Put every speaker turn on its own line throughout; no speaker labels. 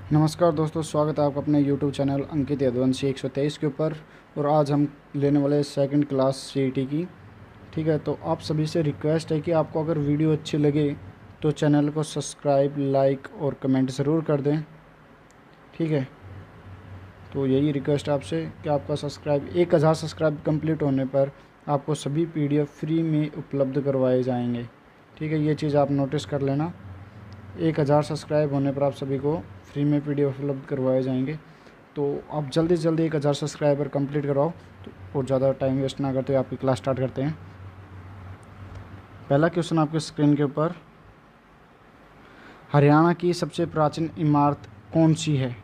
नमस्कार दोस्तों, स्वागत है आपका अपने YouTube चैनल अंकित यदुवंशी 123 के ऊपर। और आज हम लेने वाले सेकंड क्लास सीईटी की। ठीक है, तो आप सभी से रिक्वेस्ट है कि आपको अगर वीडियो अच्छी लगे तो चैनल को सब्सक्राइब, लाइक और कमेंट ज़रूर कर दें। ठीक है, तो यही रिक्वेस्ट है आपसे कि आपका सब्सक्राइब 1000 सब्सक्राइब कंप्लीट होने पर आपको सभी PDF फ्री में उपलब्ध करवाए जाएंगे। ठीक है, ये चीज़ आप नोटिस कर लेना। 1000 सब्सक्राइब होने पर आप सभी को फ्री में PDF उपलब्ध करवाए जाएंगे। तो आप जल्दी से जल्दी 1000 सब्सक्राइबर कंप्लीट करवाओ। तो और ज़्यादा टाइम वेस्ट ना करते हुए आपकी क्लास स्टार्ट करते हैं। पहला क्वेश्चन आपके स्क्रीन के ऊपर, हरियाणा की सबसे प्राचीन इमारत कौन सी है?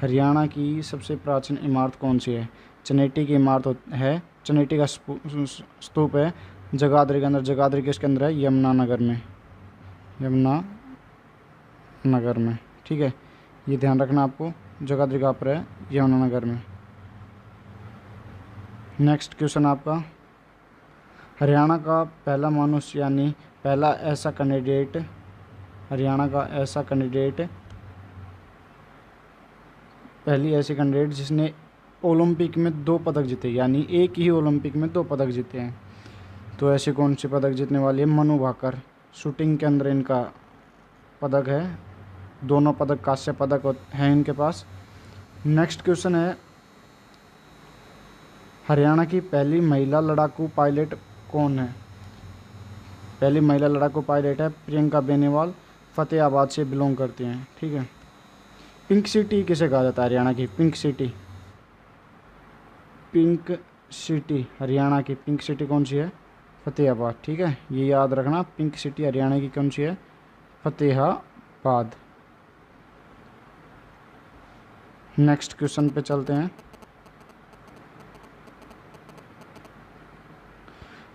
हरियाणा की सबसे प्राचीन इमारत कौन सी है? चनेटी की इमारत है, चनेटी का स्तूप है जगाधरी के अंदर। जगाधरी किसके अंदर है? यमुनानगर में, यमुनानगर में। ठीक है, ये ध्यान रखना आपको, जगाधरी कहाँ पर है? यमुनानगर में। नेक्स्ट क्वेश्चन आपका, हरियाणा का पहला मनुष्य यानी पहला ऐसा कैंडिडेट, हरियाणा का ऐसा कैंडिडेट, पहली ऐसी कैंडिडेट जिसने ओलंपिक में 2 पदक जीते, यानी एक ही ओलंपिक में 2 पदक जीते हैं। तो ऐसे कौन से पदक जीतने वाली है? मनु भाकर। शूटिंग के अंदर इनका पदक है, दोनों पदक कांस्य पदक हैं इनके पास। नेक्स्ट क्वेश्चन है, हरियाणा की पहली महिला लड़ाकू पायलट कौन है? पहली महिला लड़ाकू पायलट है प्रियंका बेनीवाल, फतेहाबाद से बिलोंग करती हैं। ठीक है, पिंक सिटी किसे कहा जाता है? हरियाणा की pink city, pink city Haryana की पिंक सिटी कौन सी है? फतेहाबाद। ठीक है, ये याद रखना, पिंक सिटी हरियाणा की कौन सी है? फतेहाबाद। नेक्स्ट क्वेश्चन पे चलते हैं,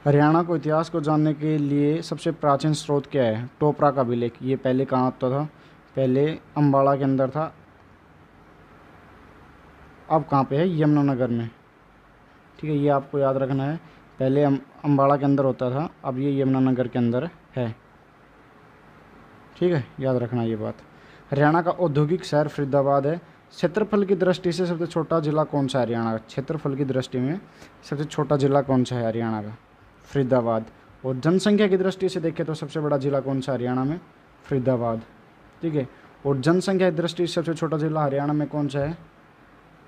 हरियाणा को इतिहास को जानने के लिए सबसे प्राचीन स्रोत क्या है? टोपरा का अभिलेख। ये पहले कहाँ होता था? पहले अम्बाड़ा के अंदर था, अब कहाँ पे है? यमुनानगर में। ठीक है, ये आपको याद रखना है, पहले अम्बाड़ा के अंदर होता था, अब ये यमुनानगर के अंदर है। ठीक है, याद रखना ये बात। हरियाणा का औद्योगिक शहर फरीदाबाद है। क्षेत्रफल की दृष्टि से सबसे छोटा जिला कौन सा है हरियाणा का? क्षेत्रफल की दृष्टि में सबसे छोटा जिला कौन सा है हरियाणा का? फरीदाबाद। और जनसंख्या की दृष्टि से देखें तो सबसे बड़ा जिला कौन सा हरियाणा में? फरीदाबाद। ठीक है, और जनसंख्या की दृष्टि से सबसे छोटा जिला हरियाणा में कौन सा है?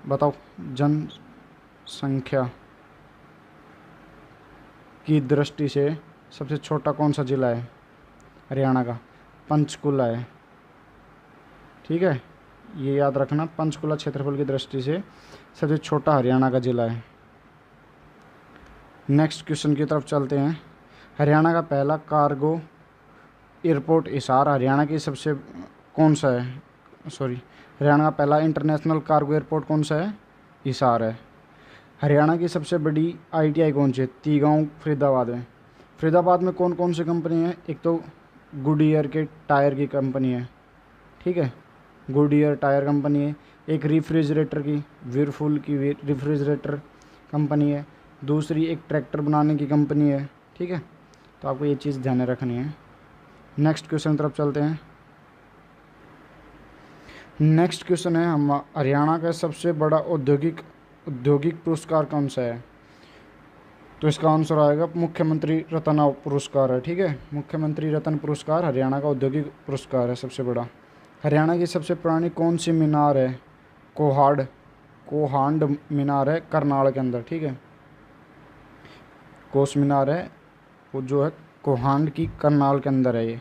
बताओ, जनसंख्या की दृष्टि से सबसे छोटा कौन सा जिला है हरियाणा का? पंचकुला है। ठीक है, ये याद रखना, पंचकुला क्षेत्रफल की दृष्टि से सबसे छोटा हरियाणा का जिला है। नेक्स्ट क्वेश्चन की तरफ चलते हैं, हरियाणा का पहला कार्गो एयरपोर्ट हिसार हरियाणा की सबसे कौन सा है? हरियाणा का पहला इंटरनेशनल कार्गो एयरपोर्ट कौन सा है? हिसार है। हरियाणा की सबसे बड़ी ITI कौन सी है? तीगांव फरीदाबाद में। फरीदाबाद में कौन कौन सी कंपनी है? एक तो गुडईयर के टायर की कंपनी है। ठीक है, गुडईयर टायर कंपनी है। एक रेफ्रिजरेटर की, व्हर्लपूल की रेफ्रिजरेटर कंपनी है। दूसरी एक ट्रैक्टर बनाने की कंपनी है। ठीक है, तो आपको ये चीज़ ध्यान में रखनी है। नेक्स्ट क्वेश्चन तरफ चलते हैं। नेक्स्ट क्वेश्चन है, हम हरियाणा का सबसे बड़ा औद्योगिक पुरस्कार कौन सा है? तो इसका आंसर आएगा मुख्यमंत्री रत्न पुरस्कार है। ठीक है, मुख्यमंत्री रत्न पुरस्कार हरियाणा का औद्योगिक पुरस्कार है सबसे बड़ा। हरियाणा की सबसे पुरानी कौन सी मीनार है? कोहांड मीनार है करनाल के अंदर। ठीक है, कोस मीनार है वो जो है कोहांड की करनाल के अंदर है ये।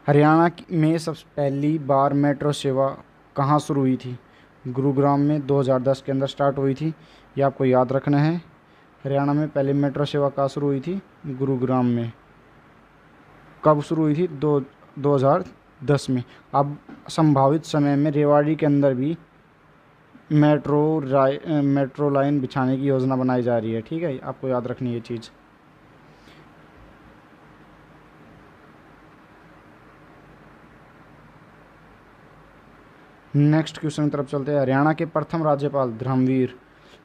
हरियाणा में सबसे पहली बार मेट्रो सेवा कहाँ शुरू हुई थी? गुरुग्राम में 2010 के अंदर स्टार्ट हुई थी, ये आपको याद रखना है। हरियाणा में पहली मेट्रो सेवा कहाँ शुरू हुई थी? गुरुग्राम में। कब शुरू हुई थी? 2010 में। अब संभावित समय में रेवाड़ी के अंदर भी मेट्रो लाइन बिछाने की योजना बनाई जा रही है। ठीक है, आपको याद रखनी है ये चीज़। नेक्स्ट क्वेश्चन की तरफ चलते हैं, हरियाणा के प्रथम राज्यपाल धर्मवीर।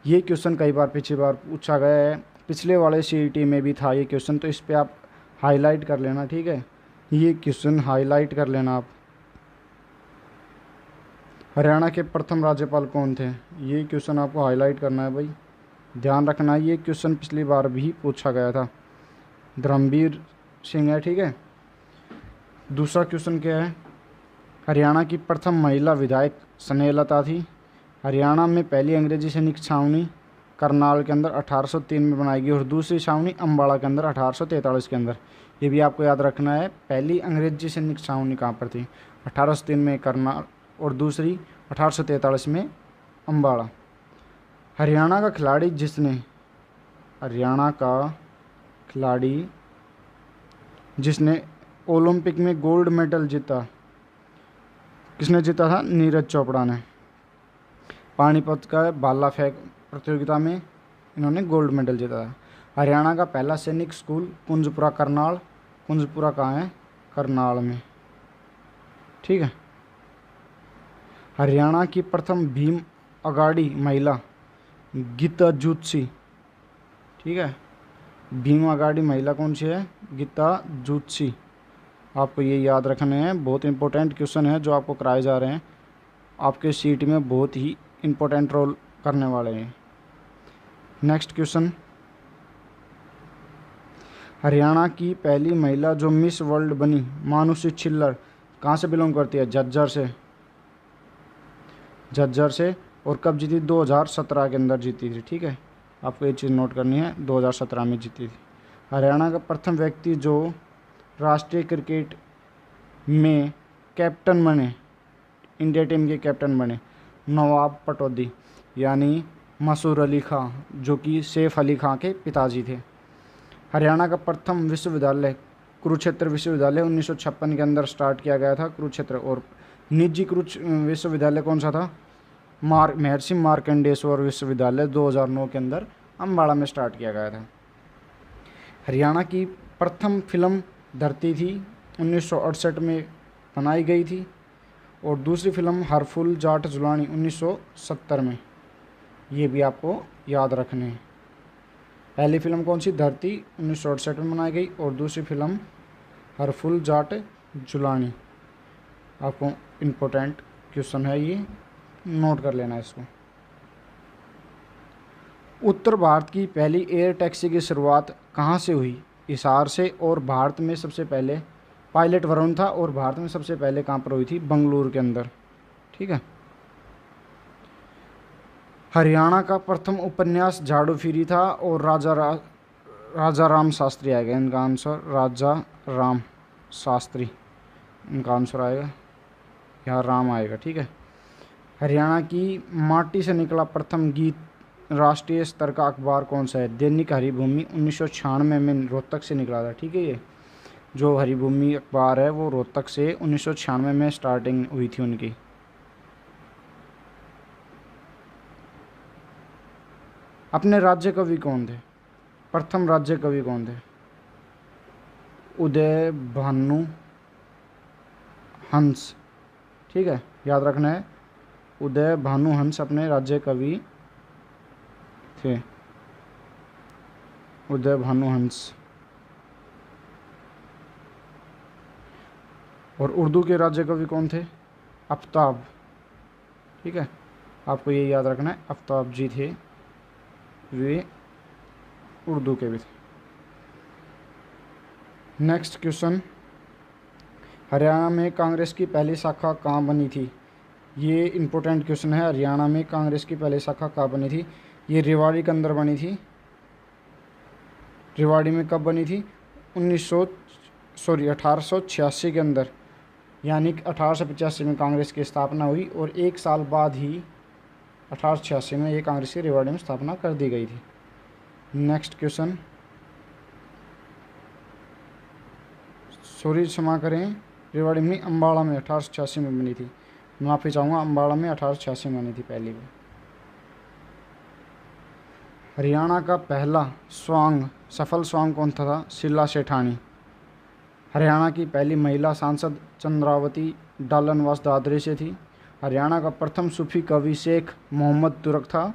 ये क्वेश्चन कई बार पिछली बार पूछा गया है, पिछले वाले CET में भी था ये क्वेश्चन, तो इस पे आप हाईलाइट कर लेना। ठीक है, ये क्वेश्चन हाईलाइट कर लेना आप। हरियाणा के प्रथम राज्यपाल कौन थे? ये क्वेश्चन आपको हाईलाइट करना है भाई, ध्यान रखना। ये क्वेश्चन पिछली बार भी पूछा गया था, धर्मवीर सिंह है, ठीक है। दूसरा क्वेश्चन क्या है? हरियाणा की प्रथम महिला विधायक स्नेहलता थी। हरियाणा में पहली अंग्रेजी सैनिक छावनी करनाल के अंदर 1803 में बनाई गई और दूसरी छावनी अम्बाड़ा के अंदर 1843 के अंदर। ये भी आपको याद रखना है, पहली अंग्रेजी सैनिक छावनी कहाँ पर थी? 1803 में करनाल और दूसरी 1843 में अम्बाड़ा। हरियाणा का खिलाड़ी जिसने ओलंपिक में गोल्ड मेडल जीता, किसने जीता था? नीरज चोपड़ा ने। पानीपत का भाला फेंक प्रतियोगिता में इन्होंने गोल्ड मेडल जीता था। हरियाणा का पहला सैनिक स्कूल कुंजपुरा करनाल, कुंजपुरा कहाँ है? करनाल में, ठीक है। हरियाणा की प्रथम भीम अगाड़ी महिला गीता जूत्सी, ठीक है। भीम अगाड़ी महिला कौन सी है? गीता जूत्सी। आपको ये याद रखने हैं, बहुत इंपॉर्टेंट क्वेश्चन है जो आपको कराए जा रहे हैं, आपके सीट में बहुत ही इंपॉर्टेंट रोल करने वाले हैं। नेक्स्ट क्वेश्चन, हरियाणा की पहली महिला जो मिस वर्ल्ड बनी मानुषी छिल्लर कहाँ से बिलोंग करती है? झज्जर से। और कब जीती? 2017 के अंदर जीती थी, ठीक है। आपको ये चीज़ नोट करनी है, 2017 में जीती थी। हरियाणा का प्रथम व्यक्ति जो राष्ट्रीय क्रिकेट में कैप्टन बने, इंडिया टीम के कैप्टन बने, नवाब पटौदी यानी मसूर अली खां, जो कि सैफ अली खां के पिताजी थे। हरियाणा का प्रथम विश्वविद्यालय कुरुक्षेत्र विश्वविद्यालय 1956 के अंदर स्टार्ट किया गया था, कुरुक्षेत्र। और निजी विश्वविद्यालय कौन सा था? महर्षि मार्कंडेश्वर विश्वविद्यालय 2009 के अंदर अम्बाड़ा में स्टार्ट किया गया था। हरियाणा की प्रथम फिल्म धरती थी 1968 में बनाई गई थी। और दूसरी फिल्म हर फूल जाट जुलानी 1970 में। ये भी आपको याद रखने हैं। पहली फिल्म कौन सी? धरती 1968 में बनाई गई और दूसरी फिल्म हर फूल जाट जुलानी। आपको इम्पोर्टेंट क्वेश्चन है, ये नोट कर लेना इसको। उत्तर भारत की पहली एयर टैक्सी की शुरुआत कहाँ से हुई? हिसार से। और भारत में सबसे पहले पायलट वरुण था और भारत में सबसे पहले कहाँ पर हुई थी? बेंगलुरु के अंदर, ठीक है। हरियाणा का प्रथम उपन्यास झाड़ू फिरी था और राजा राम शास्त्री आएगा इनका आंसर, राजा राम शास्त्री इनका आंसर आएगा, यहाँ राम आएगा, ठीक है। हरियाणा की माटी से निकला प्रथम गीत राष्ट्रीय स्तर का अखबार कौन सा है? दैनिक हरिभूमि 1996 में रोहतक से निकला था, ठीक है। ये जो हरिभूमि अखबार है वो रोहतक से 1996 में स्टार्टिंग हुई थी उनकी। अपने राज्य कवि कौन थे? प्रथम राज्य कवि कौन थे? उदय भानु हंस, ठीक है, याद रखना है। उदय भानु हंस अपने राज्य कवि थे, उदय भानु हंस। और उर्दू के राज्य कवि कौन थे? आफ्ताब, ठीक है, आपको ये याद रखना है, आफ्ताब जी थे, वे उर्दू के भी थे। नेक्स्ट क्वेश्चन, हरियाणा में कांग्रेस की पहली शाखा कहाँ बनी थी? ये इम्पोर्टेंट क्वेश्चन है। हरियाणा में कांग्रेस की पहली शाखा कहाँ बनी थी? ये रेवाड़ी के अंदर बनी थी। रेवाड़ी में कब बनी थी? 1886 के अंदर, यानी 1885 में कांग्रेस की स्थापना हुई और एक साल बाद ही 1886 में ये कांग्रेस की रेवाड़ी में स्थापना कर दी गई थी। नेक्स्ट क्वेश्चन, क्षमा करें, रेवाड़ी में अम्बाड़ा में 1886 में बनी थी, माफ़ी चाहूँगा, अम्बाड़ा में 1886 में बनी थी पहली बार। हरियाणा का पहला सफल स्वांग कौन था? शीला सेठानी। हरियाणा की पहली महिला सांसद चंद्रावती डालनवास दादरी से थी। हरियाणा का प्रथम सूफी कवि शेख मोहम्मद तुरक था।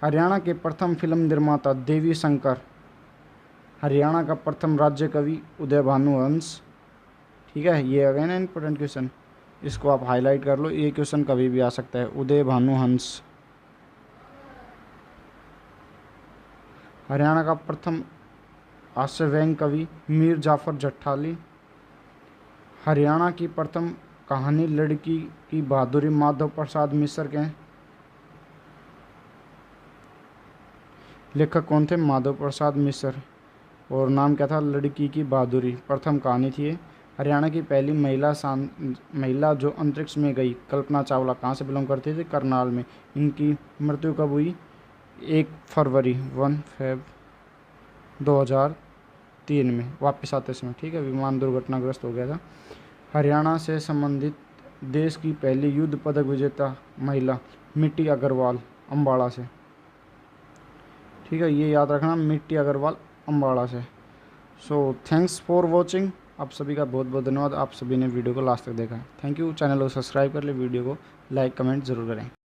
हरियाणा के प्रथम फिल्म निर्माता देवी शंकर। हरियाणा का प्रथम राज्य कवि उदय भानु हंस, ठीक है। ये आ गए ना इंपॉर्टेंट क्वेश्चन। इसको आप हाईलाइट कर लो, ये क्वेश्चन कभी भी आ सकता है। उदय भानु हंस। हरियाणा का प्रथम हास्यव्यंग्य कवि मीर जाफर जट्टाली। हरियाणा की प्रथम कहानी लड़की की बहादुरी माधव प्रसाद मिश्र के। लेखक कौन थे? माधव प्रसाद मिश्र। और नाम क्या था? लड़की की बहादुरी, प्रथम कहानी थी ये। हरियाणा की पहली महिला जो अंतरिक्ष में गई, कल्पना चावला, कहाँ से बिलोंग करती थी? करनाल में। इनकी मृत्यु कब हुई? 1 फरवरी 1 फेब 2003 में, वापस आते समय, ठीक है, विमान दुर्घटनाग्रस्त हो गया था। हरियाणा से संबंधित देश की पहली युद्ध पदक विजेता महिला मिट्टी अग्रवाल, अम्बाड़ा से, ठीक है, ये याद रखना, मिट्टी अग्रवाल, अम्बाड़ा से। So thanks for watching. आप सभी का बहुत बहुत धन्यवाद, आप सभी ने वीडियो को लास्ट तक देखा है। Thank you. चैनल को सब्सक्राइब कर ले, वीडियो को लाइक कमेंट ज़रूर करें।